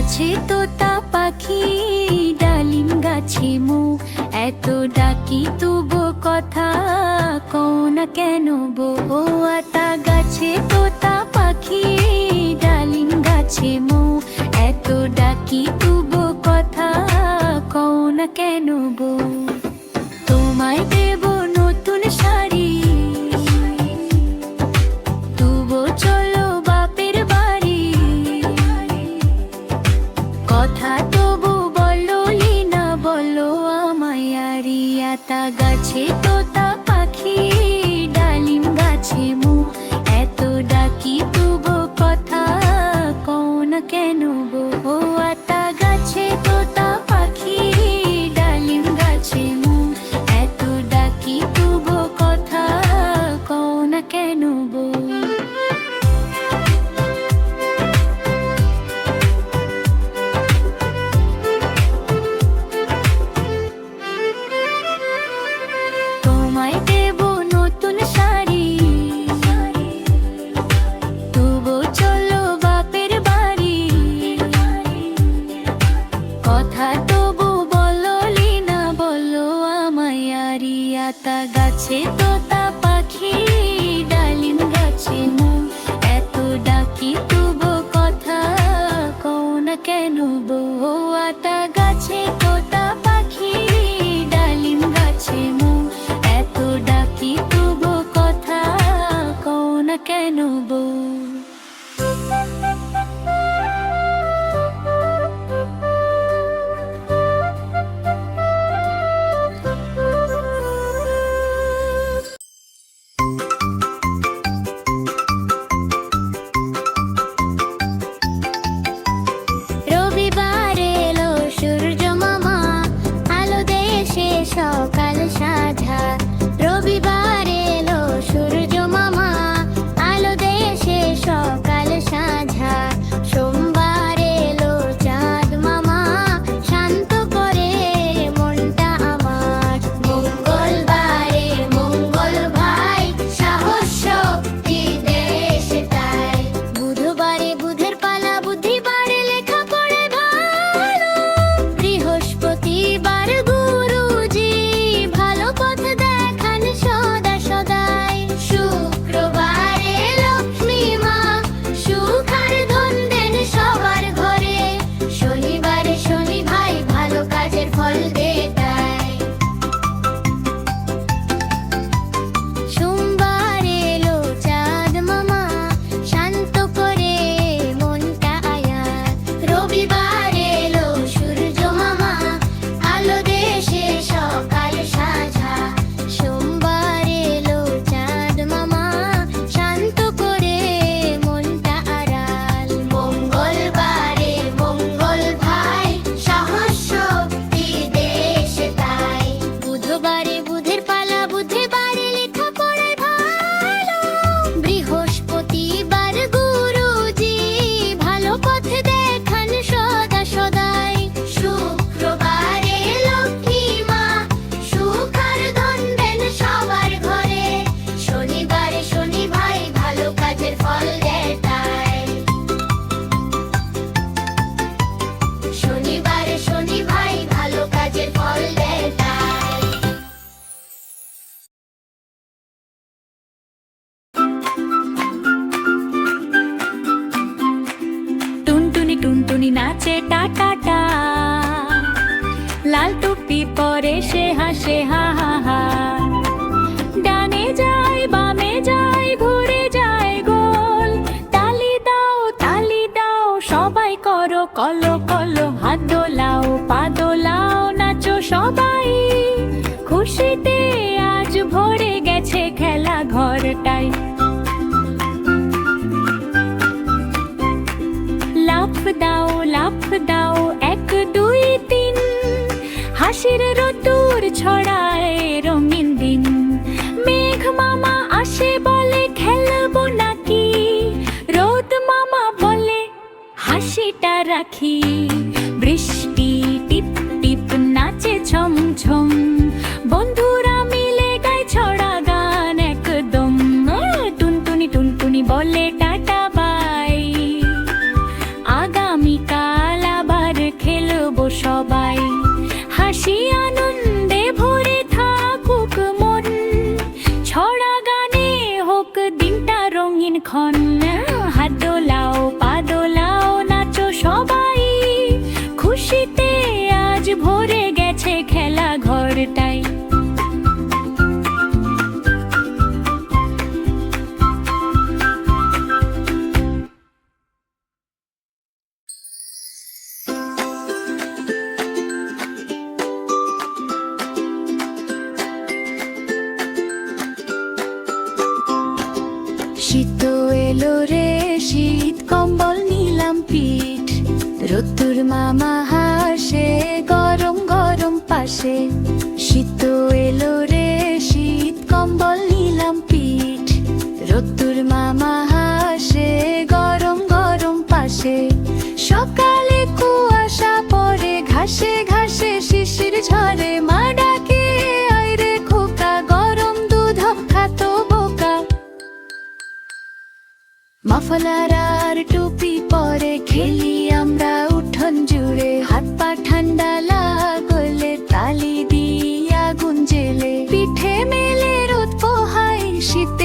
গাছে তোতা পাখি, ডালিম গাছে মো, এত ডাকি তবু কথা কও না কেন বো। ও আতা গাছে তোতা পাখি, ডালিম গাছে মো, এত ডাকি তবু কথা কও না কেন বো। তোমায় দেব নতুন শাড়ি, তবু চলো বাপের বাড়ি, কথা তবু বললি না বলো আমায় আরি। আতা গাছে তোতা পাখি, ডালিম গাছে মো, এত ডাকি তবু কথা কও না কেন বো। ও আতা গাছে তোতা পাখি, ডালিম গাছে মো, এত ডাকি তবু কথা কও না কেন বো। তোমায় দেব নতুন শাড়ি, তবু চলো বাপের বাড়ি, কথা তবু বললি না বলো আমায় আরি। আতা গাছে তোতা পাখি, ডালিম গাছে মো, এত ডাকি তবু কথা কও না কেন বো। আতা গাছে তোতা পাখি, ডালিম গাছে মো, এত ডাকি তবু কথা কও না কেন বো। রবিবার এলো সূর্য মামা, আলো দেশে সকাল সাঝা। রবিবার এলো সূর্য মামা, আলো দেশে সকাল সাঝা। সোমবার এলো চাঁদ মামা, শান্ত করে মনটা আমার। মঙ্গলবারে মঙ্গল ভাই, সাহস শক্তি দেশ তাই। বুধবারে বুধের পালা, বুদ্ধিবারে লেখা পড়ে ভালো। বৃহস্পতিবার গুরুজি, ভালো পথ দেখান সদা সদাই। শুক্রবারে লক্ষ্মী মা, সুখ আর ধন দেন সবার ঘরে। শনিবারে শনি ভাই, ভালো কাজের ফল দে তাই। সোমবার এলো চাঁদ মামা, শান্ত করে মনটা আয়ার। রবিবার এলো সূর্য মামা, আলো দেশে সকাল সাঝা। সোমবার এলো চাঁদ মামা, শান্ত করে মনটা আড়াল। মঙ্গলবারে মঙ্গল ভাই, সাহস শক্তি দেশ তাই। বুধবারে বুধের পালা, বুধবারে লেখা পড়ে ভালো। বৃহস্পতিবার গুরুজি, ভালো পথ দেখান সদা সদাই। শুক্রবারে লক্ষ্মী মা, সুখ আর ধন দেন সবার ঘরে। শনিবারে শনি ভাই, ভালো কাজের ফল দেয় তাই। শনিবারে শনি ভাই, ভালো কাজের ফল দেয় তাই। টুনটুনি টুনটুনি নাচে টা টা টা, লাল টুপি পরে সে হাসে হা হা হা। ডানে যায় বামে যায়, ঘুরে যায় গোল। তালি দাও সবাই করো কলো কলো। হাত দোলাও পা দোলাও, নাচো সবাই। খুশিতে আজ ভরে গেছে খেলা ঘরটাই। লাফ দাও 1 2 3, হাসির রোদ্দুর ছড়ায় রঙিন দিন। মেঘ মামা আসে বলে খেলবো নাকি, রোদ মামা বলে হাসিটা রাখি। বৃষ্টি টিপ টিপ নাচে ছম ছম, বন্ধুরা মিলে গায় ছড়া গান একদম। টুনটুনি টুনটুনি বলে টাটা বাই, আগামীকাল শীত এলো রে শীত কম্বল নিলাম পিঠ রোদ্দুর মামা হাসে গরম গরম পাশে শীত এলো রে শীত কম্বল নিলাম পিঠ রোদ্দুর মামা হাসে গরম গরম পাশে সকালে কুয়াশা পড়ে ঘাসে ঘাসে শিশির ঝরে মা ডাকে আইরে খোকা গরম দুধ খাতো বোকা মাফলার আর টুপি পরে খেলি আমরা উঠোন জুড়ে হাত পা ঠান্ডা লাগলে তালি দিয়ে আগুন জেলে পিঠে মেলে রোদ পোহাই শীতে